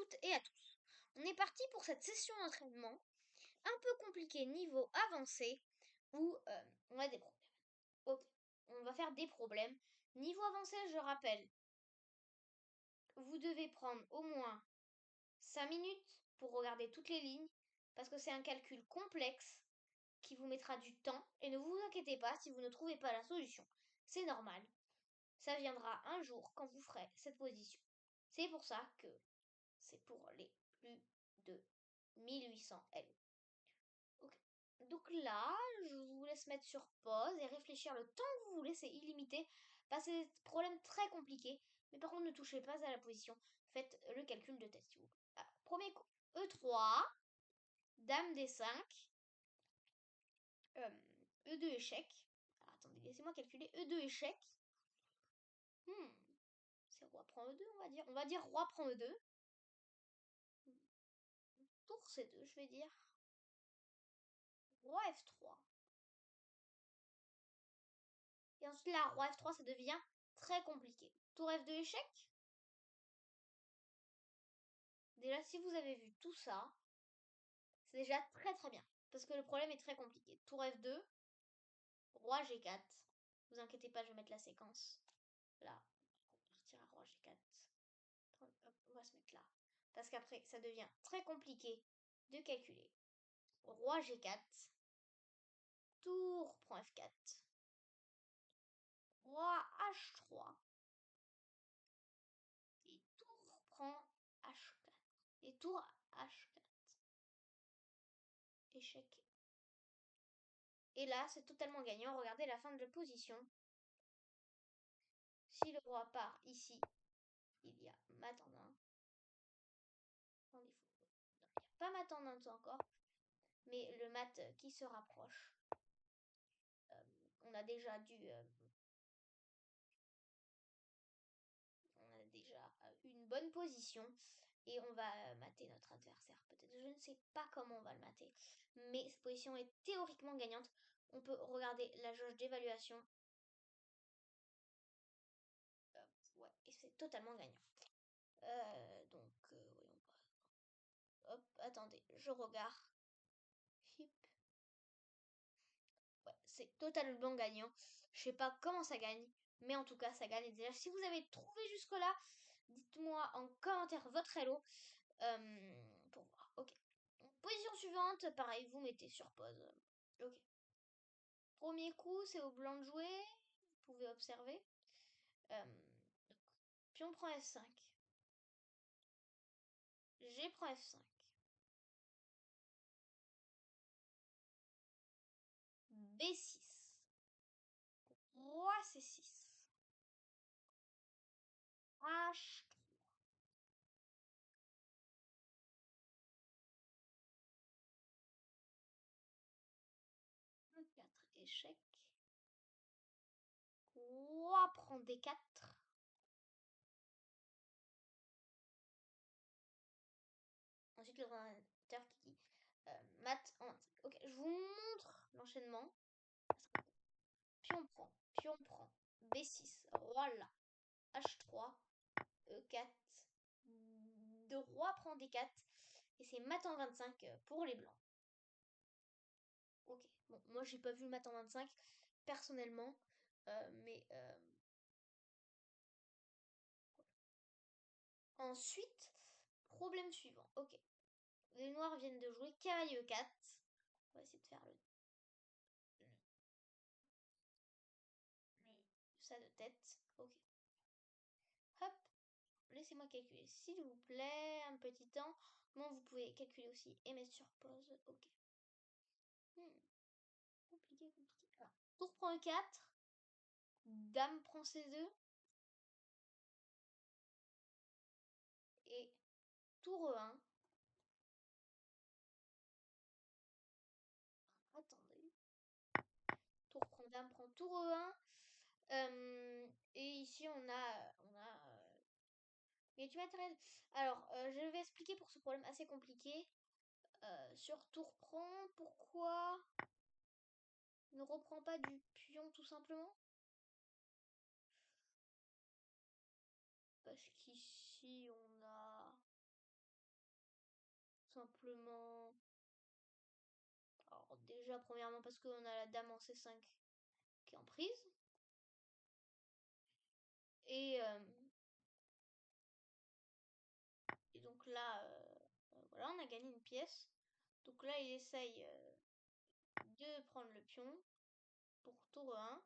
toutes et à tous. On est parti pour cette session d'entraînement un peu compliquée niveau avancé où on a des problèmes. Ok, on va faire des problèmes. Niveau avancé, je rappelle, vous devez prendre au moins 5 minutes pour regarder toutes les lignes parce que c'est un calcul complexe qui vous mettra du temps et ne vous inquiétez pas si vous ne trouvez pas la solution. C'est normal. Ça viendra un jour quand vous ferez cette position. C'est pour ça que c'est pour les plus de 1800 L. Ok. Donc là, je vous laisse mettre sur pause et réfléchir le temps que vous voulez, c'est illimité. Parce que c'est des problèmes très compliqués. Mais par contre, ne touchez pas à la position. Faites le calcul de tête, s'il vous plaît. Alors, premier coup. E3, Dame D5, E2 échec. Alors, attendez, laissez-moi calculer. E2 échec. C'est Roi prend E2, on va dire. On va dire Roi prend E2. Tour C2, je vais dire. Roi F3. Et ensuite là, Roi F3, ça devient très compliqué. Tour F2 échec. Déjà, si vous avez vu tout ça, c'est déjà très très bien. Parce que le problème est très compliqué. Tour F2, Roi G4. Vous inquiétez pas, je vais mettre la séquence. Là, on va partir à Roi G4. Hop, on va se mettre là. Parce qu'après, ça devient très compliqué de calculer. Roi G4. Tour prend F4. Roi H3. Et tour prend H4. Et tour H4. Échec. Et là, c'est totalement gagnant. Regardez la fin de la position. Si le roi part ici, il y a mat en 1. Non, il n'y a pas mat en 1 encore. Mais le mat qui se rapproche. On a déjà une bonne position. Et on va mater notre adversaire. Peut-être, je ne sais pas comment on va le mater. Mais cette position est théoriquement gagnante. On peut regarder la jauge d'évaluation. Ouais, et c'est totalement gagnant. Donc, voyons pas. Hop, attendez, je regarde. Hip. Ouais, c'est totalement gagnant. Je sais pas comment ça gagne, mais en tout cas, ça gagne. Et déjà, si vous avez trouvé jusque-là, dites-moi en commentaire votre hello pour voir. Ok. Position suivante, pareil, vous mettez sur pause. Ok. Premier coup, c'est au blanc de jouer. Vous pouvez observer. Pion prend F5. G prend F5. B6. Roi C6. H. E4 échec. Roi prend D4. Ensuite, le ordinateur qui dit mat en 25. Ok, je vous montre l'enchaînement. Pion prend, B6, roi là, H3, E4, de roi prend D4, et c'est mat en 25 pour les blancs. Ok, bon, moi j'ai pas vu mat en 25 personnellement, mais ensuite, problème suivant. Ok, les noirs viennent de jouer cavalier E4. On va essayer de faire ça de tête. Ok. Hop, laissez-moi calculer, s'il vous plaît, un petit temps. Comment vous pouvez calculer aussi et mettre sur pause. Ok. Compliqué. Alors, tour prend E4. Dame prend C2. Et tour E1. Attendez. Tour prend dame prend tour E1. Et ici on a mais du matériel. Alors, je vais expliquer pour ce problème assez compliqué. Sur tour prend, pourquoi ne reprend pas du pion tout simplement? Parce qu'ici on a simplement... Alors déjà, premièrement, parce qu'on a la dame en C5 qui est en prise. Et, et donc là, voilà, on a gagné une pièce. Donc là, il essaye de prendre le pion pour tour 1.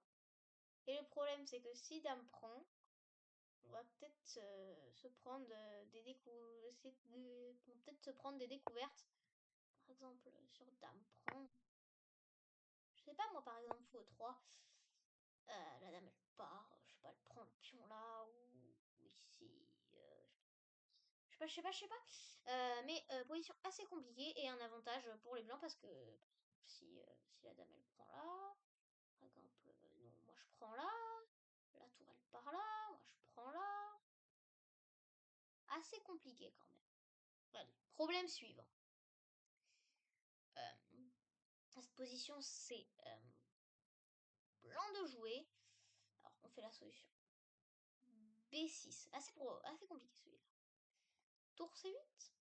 Et le problème, c'est que si dame prend, on va peut-être se prendre peut-être se prendre des découvertes. Par exemple, sur dame prend. Je sais pas, moi, par exemple, fou 3. La dame, elle part. Je sais pas, elle prend le pion là ou ici. Je sais pas. Mais position assez compliquée et un avantage pour les blancs parce que si la dame elle prend là, par exemple, non, moi je prends là, la tour elle part là, moi je prends là. Assez compliqué quand même. Allez, problème suivant. À cette position, c'est blanc de jouer. Alors, on fait la solution. B6. Assez compliqué celui-là. Tour C8.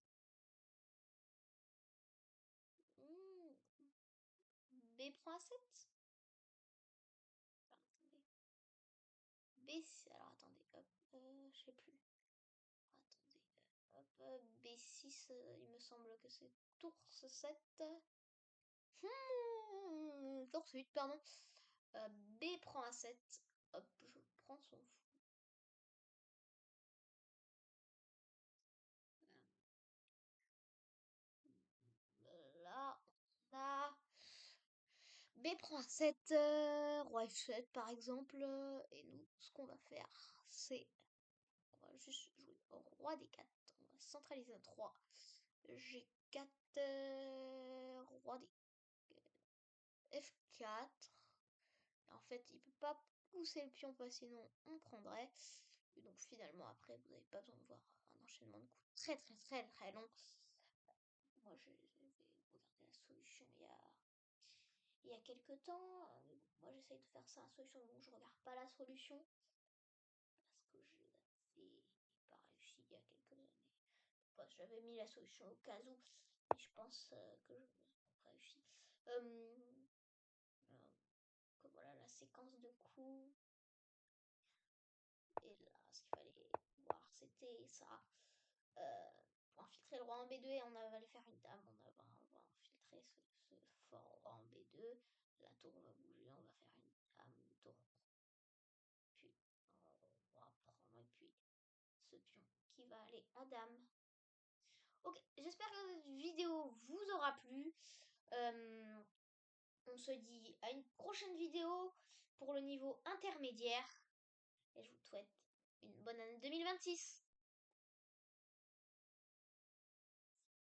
B prend A7. Enfin, attendez. B6. Alors, attendez. Hop. Je sais plus. Attendez. Hop. B6. Il me semble que c'est tour C7. Tour C8, pardon. B prend A7. Hop. Je prends son fou. Là, là. B prend A7, roi F7 par exemple. Et nous, ce qu'on va faire, c'est. On va juste jouer roi D4. On va centraliser notre roi. G4, roi D. F4. En fait, il peut pas pousser le pion, parce que sinon on prendrait. Et donc finalement, après, vous n'avez pas besoin de voir un enchaînement de coups très très très très long. Moi, je vais regarder la solution il y a quelques temps. Moi, j'essaye de faire ça la solution. Bon, je regarde pas la solution parce que je l'avais pas réussi il y a quelques années. Enfin, j'avais mis la solution au cas où, mais je pense que je n'ai pas réussi. Que voilà la séquence de coups. Et là, ce qu'il fallait voir, c'était ça. Pour infiltrer le roi en B2 et on va aller faire une dame. On va infiltrer ce fort roi en B2. La tour va bouger, on va faire une dame, tour. Puis on va prendre et puis ce pion qui va aller à dame. Ok, j'espère que cette vidéo vous aura plu. On se dit à une prochaine vidéo pour le niveau intermédiaire. Et je vous souhaite une bonne année 2026.